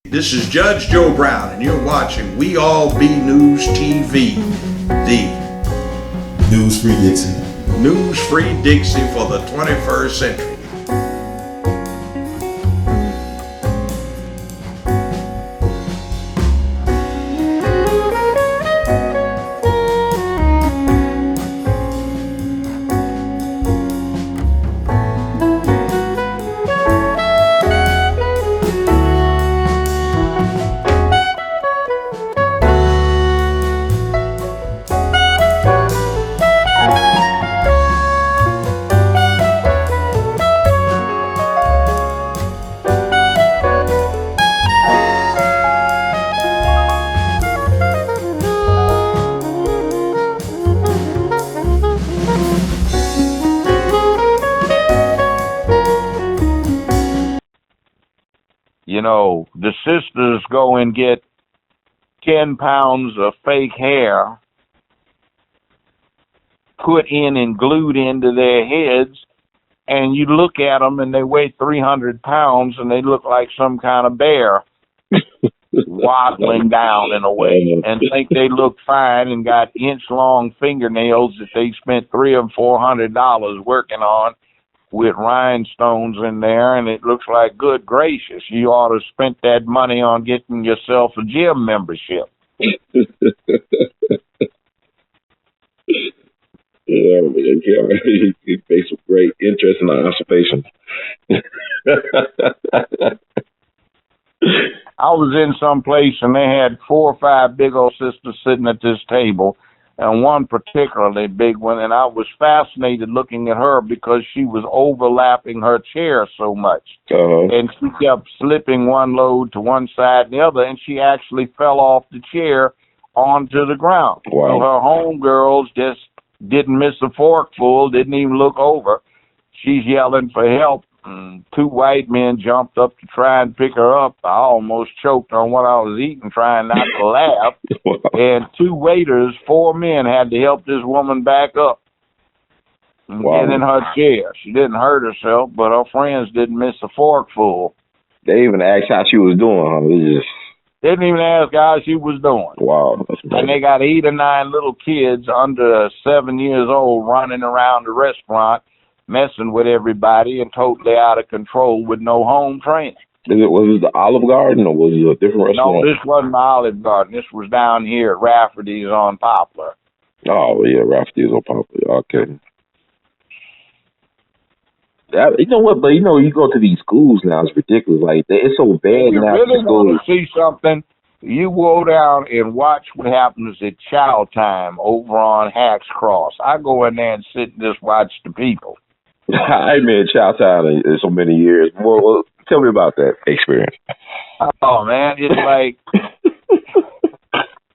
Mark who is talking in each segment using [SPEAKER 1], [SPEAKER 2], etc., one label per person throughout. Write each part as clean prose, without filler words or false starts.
[SPEAKER 1] This is Judge Joe Brown, and you're watching We All Be News TV, the
[SPEAKER 2] News Free Dixie.
[SPEAKER 1] News Free Dixie for the 21st century.
[SPEAKER 3] You know, the sisters go and get 10 pounds of fake hair put in and glued into their heads, and you look at them and they weigh 300 pounds and they look like some kind of bear waddling down in a way, and think they look fine and got inch-long fingernails that they spent $300 or $400 working on with rhinestones in there, and it looks like, good gracious, you ought to have spent that money on getting yourself a gym membership.
[SPEAKER 4] Yeah, it makes some great, interesting observations.
[SPEAKER 3] I was in some place and they had 4 or 5 big old sisters sitting at this table, and one particularly big one, and I was fascinated looking at her because she was overlapping her chair so much. And she kept slipping one load to one side and the other, and she actually fell off the chair onto the ground.
[SPEAKER 4] Wow.
[SPEAKER 3] So her homegirls just didn't miss a forkful, didn't even look over. She's yelling for help. 2 white men jumped up to try and pick her up. I almost choked on what I was eating, trying not to laugh. And 2 waiters, 4 men, had to help this woman back up and get in her chair. She didn't hurt herself, but her friends didn't miss a forkful.
[SPEAKER 4] They even asked how she was doing, huh?
[SPEAKER 3] They didn't even ask how she was doing.
[SPEAKER 4] Wow. That's
[SPEAKER 3] and they got 8 or 9 little kids under 7 years old running around the restaurant, messing with everybody and totally out of control with no home training.
[SPEAKER 4] Was it the Olive Garden or was it a different restaurant?
[SPEAKER 3] No, this wasn't the Olive Garden. This was down here at Rafferty's on Poplar.
[SPEAKER 4] Oh, yeah, Rafferty's on Poplar. Okay. You know what, but you go to these schools now, it's ridiculous. Like, it's so bad
[SPEAKER 3] you
[SPEAKER 4] now.
[SPEAKER 3] You really want to see something, you go down and watch what happens at Chow Time over on Hacks Cross. I go in there and sit and just watch the people.
[SPEAKER 4] I ain't been in Chow Time in so many years. Well, tell me about that experience.
[SPEAKER 3] Oh, man, it's like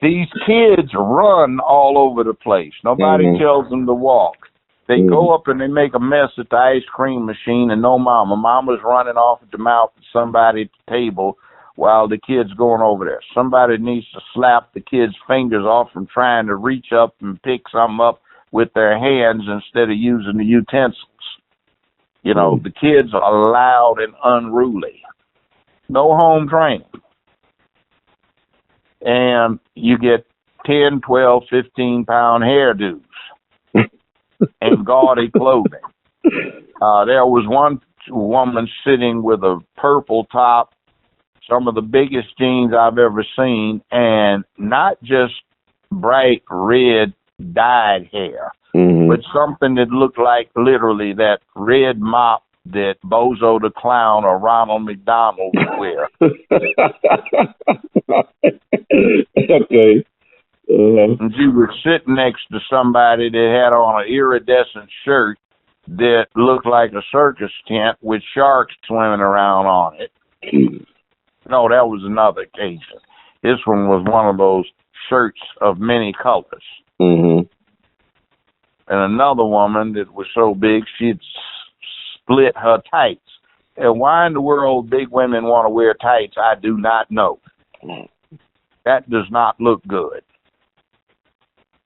[SPEAKER 3] these kids run all over the place. Nobody tells them to walk. They go up and they make a mess at the ice cream machine, and no mama. Mama's running off at the mouth of somebody at the table while the kid's going over there. Somebody needs to slap the kid's fingers off from trying to reach up and pick something up with their hands instead of using the utensils. You know, the kids are loud and unruly. No home training. And you get 10, 12, 15-pound hairdos and gaudy clothing. There was one woman sitting with a purple top, some of the biggest jeans I've ever seen, and not just bright red dyed hair, but something that looked like literally that red mop that Bozo the Clown or Ronald McDonald would wear.
[SPEAKER 4] Okay.
[SPEAKER 3] And you were sitting next to somebody that had on an iridescent shirt that looked like a circus tent with sharks swimming around on it. No, that was another occasion. This one was one of those shirts of many colors. And another woman that was so big she'd split her tights. And why in the world big women want to wear tights, I do not know. That does not look good.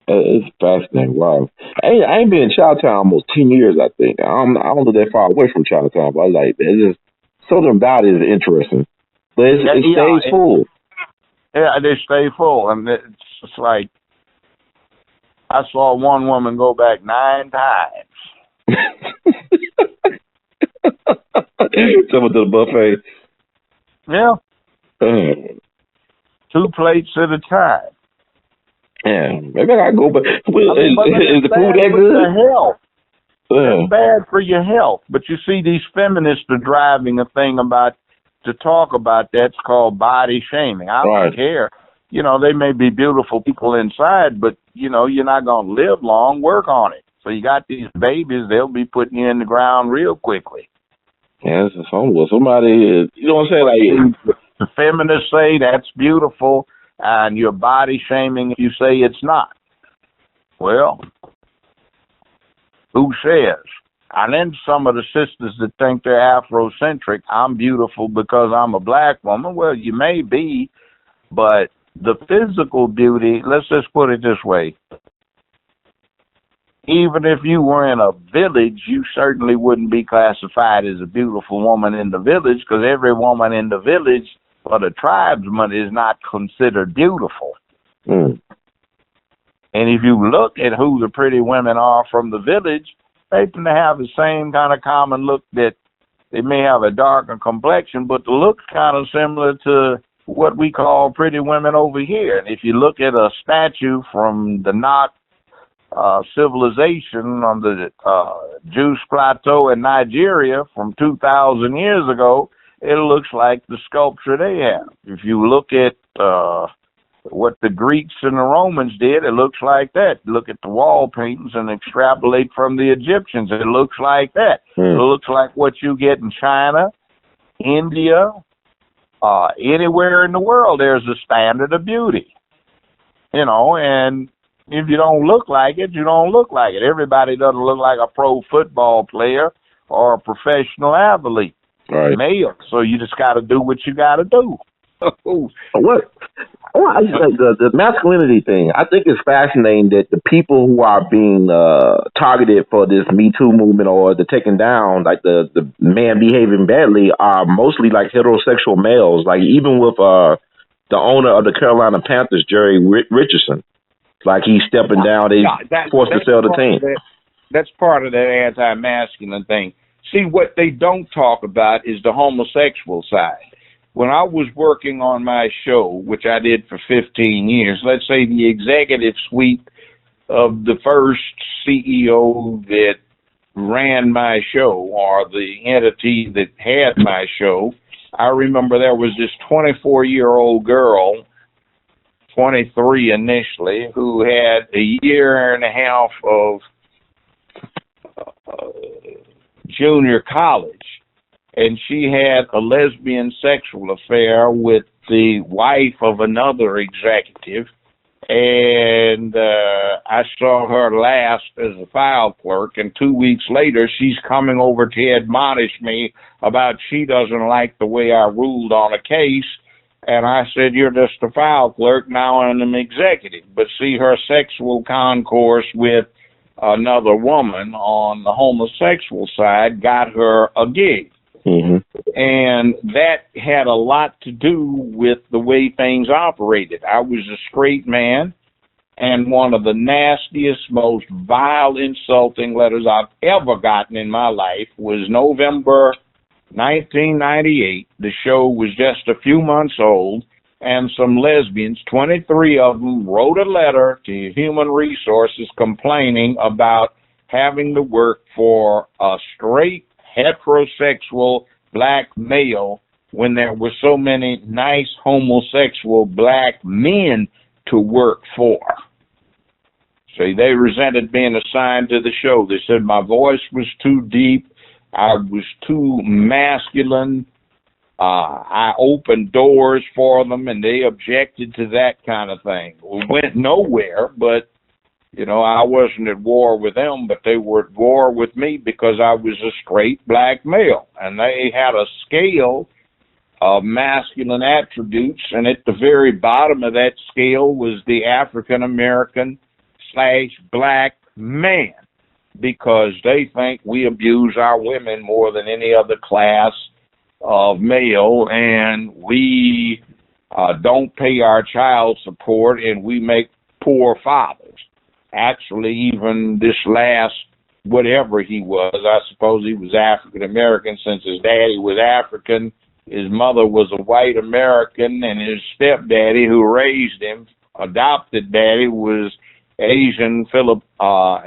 [SPEAKER 4] It's fascinating. Wow. I ain't been in Chinatown almost 10 years, I think. I don't live that far away from Chinatown, but I like it's just something about it is interesting. But it stays full.
[SPEAKER 3] Yeah, they stay full, and it's like I saw one woman go back 9 times.
[SPEAKER 4] Someone to the buffet.
[SPEAKER 3] Yeah. 2 plates at a time.
[SPEAKER 4] Yeah, maybe I gotta go. But is the food that
[SPEAKER 3] good?
[SPEAKER 4] good?
[SPEAKER 3] Health. It's bad for your health. But you see, these feminists are driving a thing to talk about that's called body shaming. I don't care. You know, they may be beautiful people inside, but, you know, you're not going to live long. Work on it. So you got these babies, they'll be putting you in the ground real quickly.
[SPEAKER 4] Yes, somebody, you know what I'm saying? Like,
[SPEAKER 3] the feminists say that's beautiful, and you're body shaming if you say it's not. Well, who says? And then some of the sisters that think they're Afrocentric, I'm beautiful because I'm a black woman. Well, you may be, but the physical beauty, let's just put it this way. Even if you were in a village, you certainly wouldn't be classified as a beautiful woman in the village, because every woman in the village for the tribesman is not considered beautiful. And if you look at who the pretty women are from the village, they tend to have the same kind of common look, that they may have a darker complexion, but the look's kind of similar to what we call pretty women over here. And if you look at a statue from the Nok civilization on the Juice Plateau in Nigeria from 2,000 years ago, it looks like the sculpture they have. If you look at what the Greeks and the Romans did, it looks like that. Look at the wall paintings and extrapolate from the Egyptians, it looks like that. It looks like what you get in China, India, anywhere in the world. There's a standard of beauty, you know, and if you don't look like it, you don't look like it. Everybody doesn't look like a pro football player or a professional athlete, male. So you just got to do what you got to do.
[SPEAKER 4] I just like the masculinity thing. I think it's fascinating that the people who are being targeted for this Me Too movement or the taking down, like the man behaving badly, are mostly like heterosexual males. Like even with the owner of the Carolina Panthers, Jerry Richardson, like he's stepping down. They forced to sell the team.
[SPEAKER 3] That's part of that anti-masculine thing. See, what they don't talk about is the homosexual side. When I was working on my show, which I did for 15 years, let's say the executive suite of the first CEO that ran my show, or the entity that had my show, I remember there was this 24-year-old girl, 23 initially, who had a year and a half of junior college. And she had a lesbian sexual affair with the wife of another executive. And I saw her last as a file clerk. And 2 weeks later, she's coming over to admonish me about she doesn't like the way I ruled on a case. And I said, you're just a file clerk, now I'm an executive. But see, her sexual concourse with another woman on the homosexual side got her a gig. And that had a lot to do with the way things operated. I was a straight man, and one of the nastiest, most vile, insulting letters I've ever gotten in my life was November 1998. The show was just a few months old, and some lesbians, 23 of them, wrote a letter to Human Resources complaining about having to work for a straight, heterosexual black male when there were so many nice homosexual black men to work for. See, they resented being assigned to the show. They said my voice was too deep, I was too masculine, I opened doors for them, and they objected to that kind of thing. We went nowhere, but you know, I wasn't at war with them, but they were at war with me because I was a straight black male. And they had a scale of masculine attributes, and at the very bottom of that scale was the African-American / black man, because they think we abuse our women more than any other class of male, and we don't pay our child support, and we make poor fathers. Actually, even this last, whatever he was, I suppose he was African American since his daddy was African, his mother was a white American, and his stepdaddy who raised him, adopted daddy, was Asian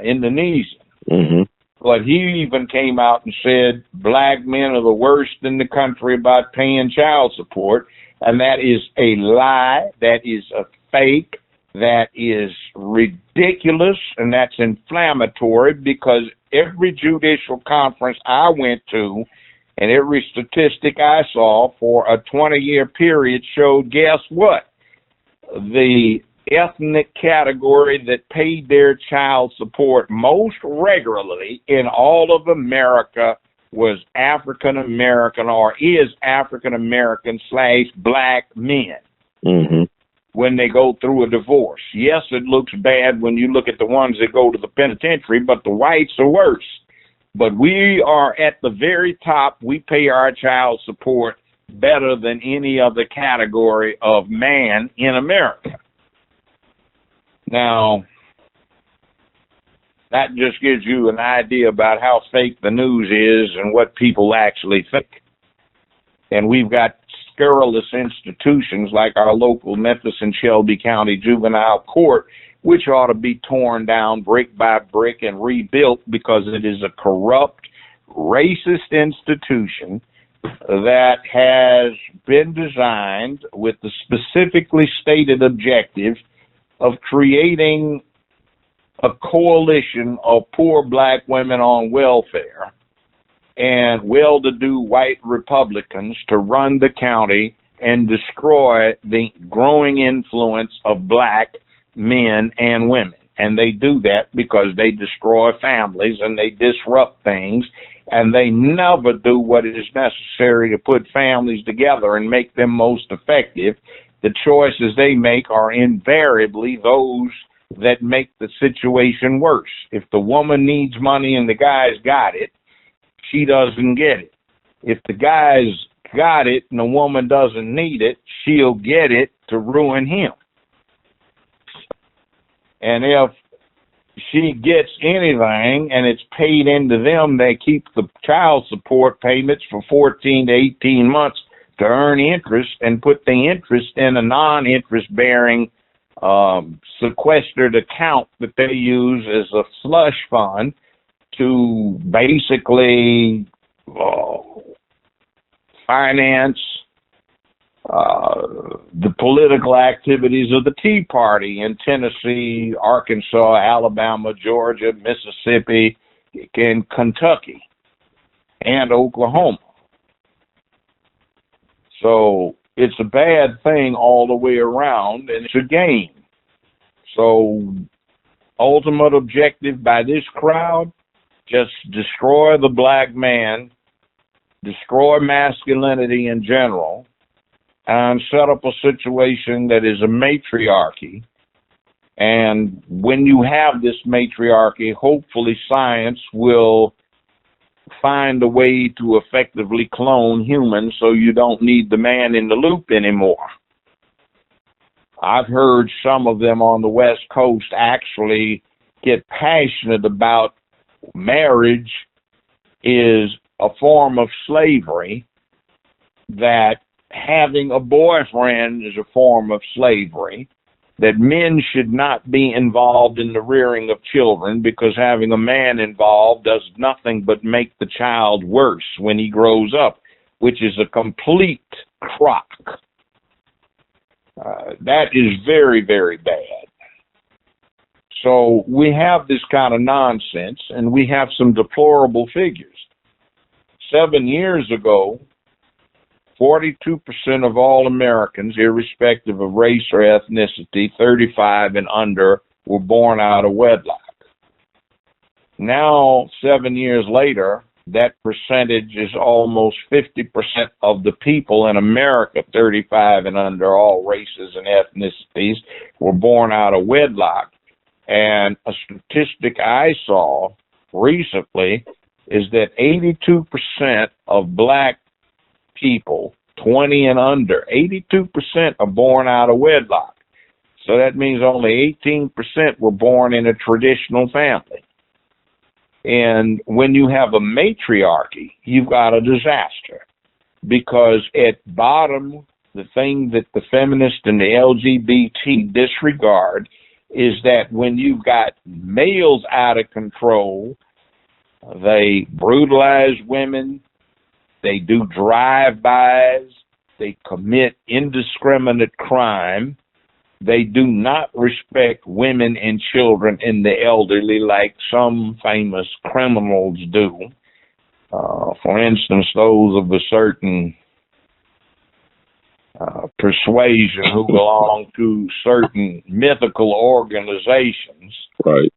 [SPEAKER 3] Indonesian.
[SPEAKER 4] Mm-hmm.
[SPEAKER 3] But he even came out and said black men are the worst in the country about paying child support, and that is a lie, that is a fake, that is ridiculous, and that's inflammatory, because every judicial conference I went to and every statistic I saw for a 20-year period showed, guess what? The ethnic category that paid their child support most regularly in all of America was African American, or is African American / black men.
[SPEAKER 4] Mm-hmm.
[SPEAKER 3] When they go through a divorce. Yes, it looks bad when you look at the ones that go to the penitentiary, but the whites are worse. But we are at the very top. We pay our child support better than any other category of man in America. Now, that just gives you an idea about how fake the news is and what people actually think. And we've got scurrilous institutions like our local Memphis and Shelby County Juvenile Court, which ought to be torn down brick by brick and rebuilt, because it is a corrupt, racist institution that has been designed with the specifically stated objective of creating a coalition of poor black women on welfare and well-to-do white Republicans to run the county and destroy the growing influence of black men and women. And they do that because they destroy families and they disrupt things, and they never do what is necessary to put families together and make them most effective. The choices they make are invariably those that make the situation worse. If the woman needs money and the guy's got it, she doesn't get it. If the guy's got it and the woman doesn't need it, she'll get it to ruin him. And if she gets anything and it's paid into them, they keep the child support payments for 14 to 18 months to earn interest and put the interest in a non-interest bearing sequestered account that they use as a slush fund to basically finance the political activities of the Tea Party in Tennessee, Arkansas, Alabama, Georgia, Mississippi, and Kentucky, and Oklahoma. So it's a bad thing all the way around, and it's a game. So ultimate objective by this crowd, just destroy the black man, destroy masculinity in general, and set up a situation that is a matriarchy. And when you have this matriarchy, hopefully science will find a way to effectively clone humans so you don't need the man in the loop anymore. I've heard some of them on the West Coast actually get passionate about marriage is a form of slavery, that having a boyfriend is a form of slavery, that men should not be involved in the rearing of children because having a man involved does nothing but make the child worse when he grows up, which is a complete crock. That is very, very bad. So we have this kind of nonsense, and we have some deplorable figures. 7 years ago, 42% of all Americans, irrespective of race or ethnicity, 35 and under, were born out of wedlock. Now, 7 years later, that percentage is almost 50% of the people in America, 35 and under, all races and ethnicities, were born out of wedlock. And a statistic I saw recently is that 82% of black people, 20 and under, 82% are born out of wedlock. So that means only 18% were born in a traditional family. And when you have a matriarchy, you've got a disaster, because at bottom, the thing that the feminists and the LGBT disregard is that when you've got males out of control, they brutalize women, they do drive-bys, they commit indiscriminate crime, they do not respect women and children and the elderly like some famous criminals do. For instance, those of a certain persuasion who belong to certain mythical organizations,
[SPEAKER 4] right,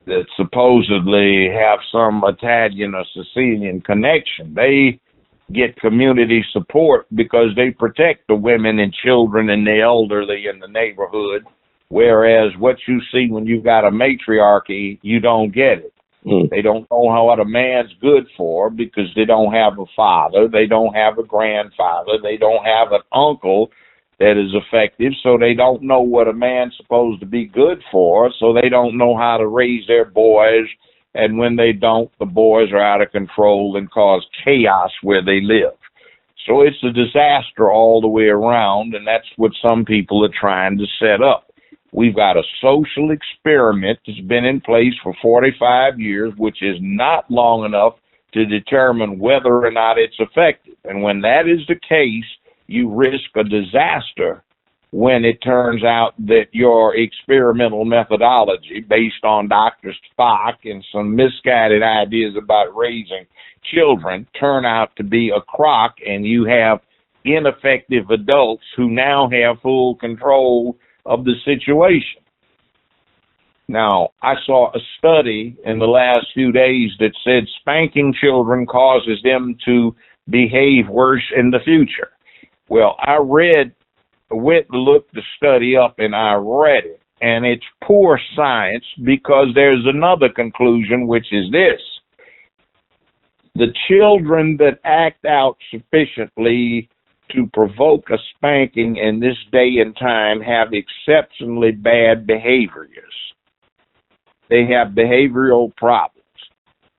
[SPEAKER 3] that supposedly have some Italian or Sicilian connection. They get community support because they protect the women and children and the elderly in the neighborhood, whereas what you see when you've got a matriarchy, you don't get it. They don't know what a man's good for because they don't have a father, they don't have a grandfather, they don't have an uncle that is effective, so they don't know what a man's supposed to be good for, so they don't know how to raise their boys, and when they don't, the boys are out of control and cause chaos where they live. So it's a disaster all the way around, and that's what some people are trying to set up. We've got a social experiment that's been in place for 45 years, which is not long enough to determine whether or not it's effective. And when that is the case, you risk a disaster when it turns out that your experimental methodology based on Dr. Spock and some misguided ideas about raising children turn out to be a crock, and you have ineffective adults who now have full control of the situation. Now, I saw a study in the last few days that said spanking children causes them to behave worse in the future. Well, I went and looked the study up, and I read it, and it's poor science because there's another conclusion, which is this: the children that act out sufficiently to provoke a spanking in this day and time have exceptionally bad behaviors. They have behavioral problems,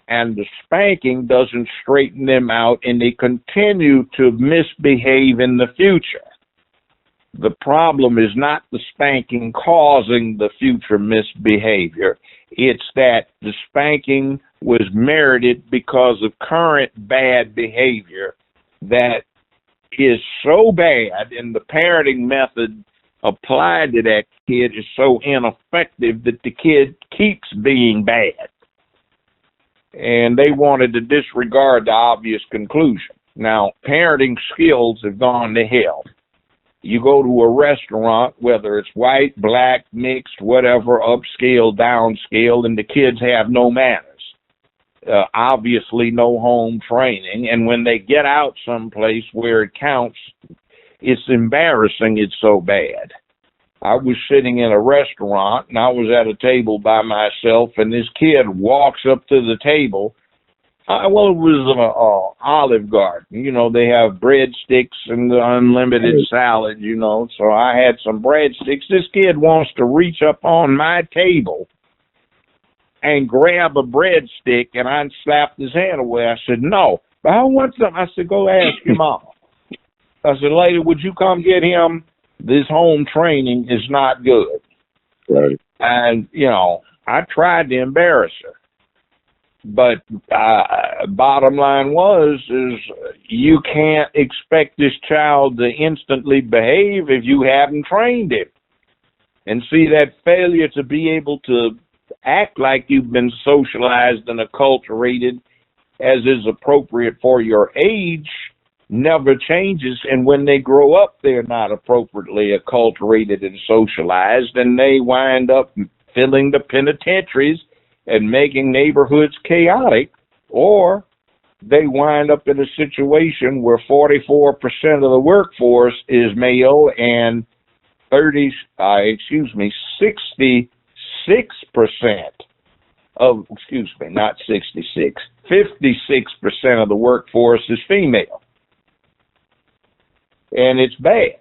[SPEAKER 3] and the spanking doesn't straighten them out, and they continue to misbehave in the future. The problem is not the spanking causing the future misbehavior. It's that the spanking was merited because of current bad behavior that is so bad, and the parenting method applied to that kid is so ineffective that the kid keeps being bad. And they wanted to disregard the obvious conclusion. Now, parenting skills have gone to hell. You go to a restaurant, whether it's white, black, mixed, whatever, upscale, downscale, and the kids have no manners. Obviously no home training, and when they get out someplace where it counts, it's embarrassing, it's so bad. I was sitting in a restaurant, and I was at a table by myself, and this kid walks up to the table. It was an Olive Garden. You know, they have breadsticks and unlimited salad, you know, so I had some breadsticks. This kid wants to reach up on my table and grab a breadstick, and I slapped his hand away. I said, no, but I want some. I said, go ask your mom. I said, lady, would you come get him? This home training is not good.
[SPEAKER 4] right.
[SPEAKER 3] And, you know, I tried to embarrass her. But bottom line is you can't expect this child to instantly behave if you haven't trained him. And see, that failure to be able to act like you've been socialized and acculturated as is appropriate for your age never changes, and when they grow up they're not appropriately acculturated and socialized, and they wind up filling the penitentiaries and making neighborhoods chaotic, or they wind up in a situation where 44% of the workforce is male and 66% excuse me, not 66, 56% of the workforce is female. And it's bad.